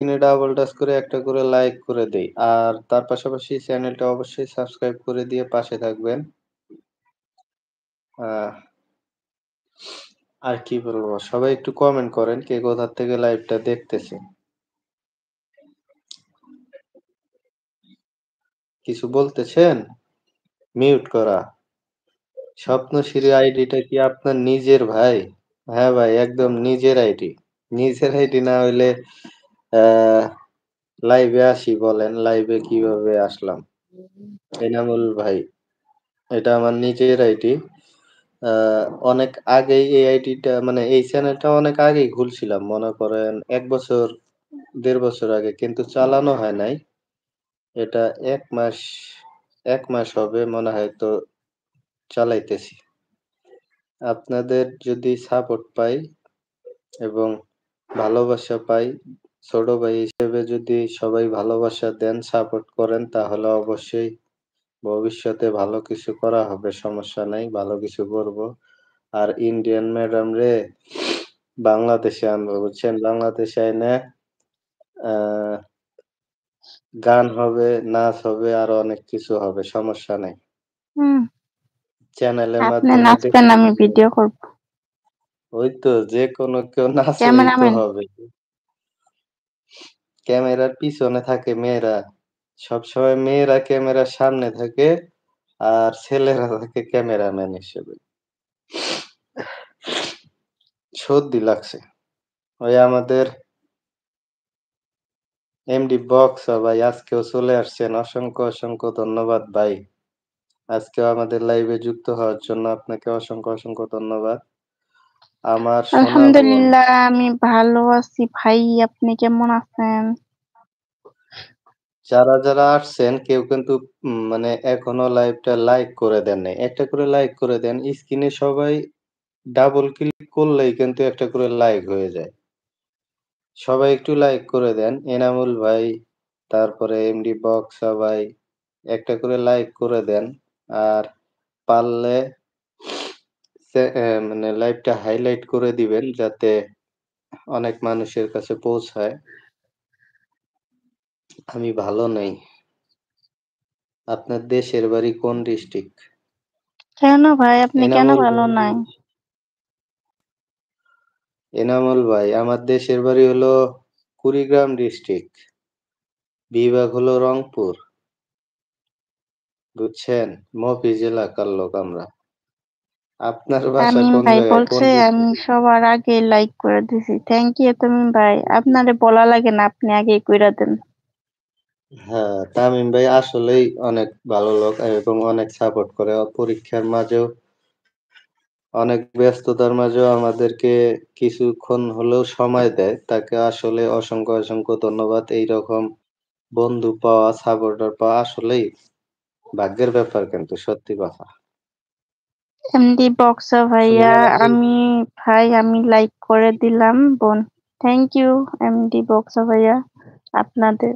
স্ক্রিনে double touch করে একটা করে লাইক করে দেই। আর তার পাশাপাশি চ্যানেলটা অবশ্যই সাবস্ক্রাইব করে দিয়ে পাশে থাকবেন। আহ আর কি বলবো? সবাই একটু কমেন্ট করেন কে কোথা থেকে লাইভটা দেখতেছে। কিছু বলতেছেন? মিউট করা। স্বপ্নশ্রী আইডিটা কি আপনার নিজের ভাই? হ্যাঁ ভাই, একদম নিজের আইডি। নিজের আইডি না হইলে আহ লাইভে আসি বলেন, লাইভে কিভাবে আসলাম? এনামুল ভাই, এটা আমার নিজের আইডি। আ অনেক আগেই এই আইডিটা মানে এই চ্যানেলটা অনেক আগেই খুলছিলাম। মনে করেন ১ বছর, ১.৫ বছর আগে। কিন্তু চালানো হয় নাই। এটা ১ মাস হবে মনে হয় তো চালাইতেছি। আপনাদের যদি সাপোর্ট পাই এবং ভালোবাসা পাই, ছোট ভাই হিসেবে যদি সবাই ভালোবাসা দেন, সাপোর্ট করেন তাহলে অবশ্যই ভবিষ্যতে ভালো কিছু করা হবে। সমস্যা নাই। ভালো কিছু করব। আর ইন্ডিয়ান ম্যাডাম রে বাংলাদেশে আনবো বুঝছেন? বাংলাদেশে আইনা আ গান হবে, নাচ হবে, আরো অনেক কিছু হবে। সমস্যা নাই। হুম। চ্যানেলের আপনি মাধ্যমে নাচবেন, আমি ভিডিও করব। ওই তো যেকোনো কেউ নাচলেই তো ক্যামেরাম্যান। হবে। ক্যামেরার পিছনে থাকে মেয়েরা। সবসময় মেয়েরা ক্যামেরার সামনে থাকে আর ছেলেরা থাকে ক্যামেরাম্যান হিসেবে। সর্দি লাগছে। ওই আমাদের এমডি বক্স ভাই আজকেও চলে আসছেন। অসংখ্য ধন্যবাদ ভাই। আজকেও আমাদের লাইভে যুক্ত হওয়ার জন্য আপনাকে অসংখ্য ধন্যবাদ। আমার সোনা বোন। আলহামদুলিল্লাহ, আমি ভালো আছি ভাই। আপনি কেমন আছেন? যারা আসছেন কেউ কিন্তু মানে এখনো লাইভটা লাইক করে দেন নাই। একটা করে লাইক করে দেন। স্ক্রিনে সবাই ডাবল ক্লিক করলেই কিন্তু একটা করে লাইক হয়ে যায়। সবাই একটু লাইক করে দেন। এনামুল ভাই, তারপরে এমডি বক্সা ভাই, একটা করে লাইক করে দেন। আর পারলে মানে লাইভটা হাইলাইট করে দিবেন যাতে অনেক মানুষের কাছে পৌঁছায়। আমি ভালো নাই। আপনার দেশের বাড়ি কোন ডিস্ট্রিক্ট? কেন ভাই, আপনি কেন এনামুল ভালো ভাই, নাই? এনামুল ভাই, আমার দেশের বাড়ি হলো কুড়িগ্রাম ডিস্ট্রিক্ট। বিভাগ হলো রংপুর। বুঝছেন? মফি জেলাকার লোক আমরা। আপনার বাসা তামিম কোন ভাই জায়গায়? কোন বলছে আমি ডিস্ট্রিক্টে? সবার আগে লাইক করে দিছি। থ্যাংক ইউ তামিম ভাই। আপনারে বলা লাগে না, আপনি আগে কইরা দেন। হ্যাঁ, তামিম ভাই আসলেই অনেক ভালো লোক এবং অনেক সাপোর্ট করে। পরীক্ষার মাঝেও অনেক ব্যস্ততার মাঝেও আমাদেরকে কিছুক্ষণ হলেও সময় দেয়। তাকে আসলে অসংখ্য ধন্যবাদ। এইরকম বন্ধু পাওয়া, সাপোর্টার পাওয়া আসলেই ভাগ্যের ব্যাপার কিন্তু সত্যি কথা। এমডি বক্সা ভাইয়া, শুনলাম আপনি আমি লাইক করে দিলাম বোন। থ্যাংক ইউ এমডি বক্সা ভাইয়া,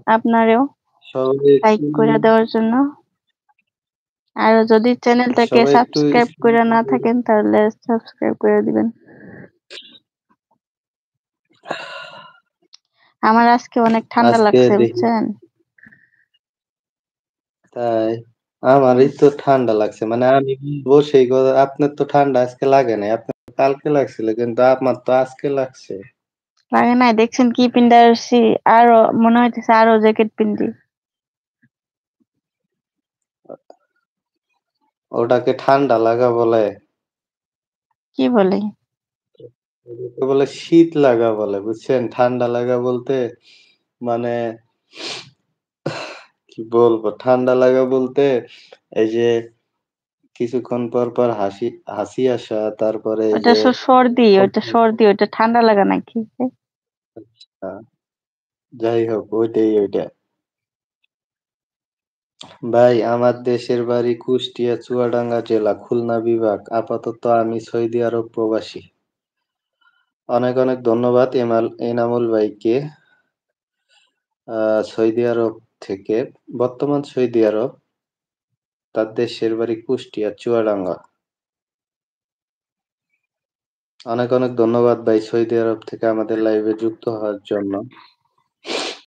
আপনারেও সবাই লাইক একটু করে দেওয়ার জন্য। আর যদি চ্যানেলটাকে সবাই একটু সাবস্ক্রাইব করে না থাকেন তাহলে সাবস্ক্রাইব করে দিবেন। আমার আজকে অনেক ঠান্ডা আজকে লাগছে দেখি বুঝছেন। তাই আমারই তো ঠান্ডা লাগছে। মানে আমি বলবো সেই কথা আপনার তো ঠান্ডা আজকে লাগে নাই। আপনার কালকে লাগছিল কিন্তু আমার তো আজকে লাগছে। লাগে নাই? দেখছেন কি পিন্দা আসছি, আরো মনে হইতেছে আরো জ্যাকেট পিন্দি। ওটাকে ঠান্ডা লাগা বলে। কি বলে? ওটাকে বলে শীত লাগা বলে বুঝছেন? ঠান্ডা লাগা বলতে মানে কি বলবো? ঠান্ডা লাগা বলতে এই যে কিছুক্ষণ পর হাসি আসা, তারপরে এই ওটা যে সর্দি, ওটা কফ- সর্দি, ওটা ঠান্ডা লাগা নাকি? আ যাই হোক ওইটা। ভাই আমার দেশের বাড়ি কুষ্টিয়া, চুয়াডাঙ্গা জেলা, খুলনা বিভাগ। আপাতত আমি সৌদি আরব প্রবাসী। অনেক ধন্যবাদ এনামুল ভাইকে আ সৌদি আরব থেকে বর্তমান সৌদি আরব। তার দেশের বাড়ি কুষ্টিয়া, চুয়াডাঙ্গা। অনেক ধন্যবাদ ভাই সৌদি আরব থেকে আমাদের লাইভে যুক্ত হওয়ার জন্য।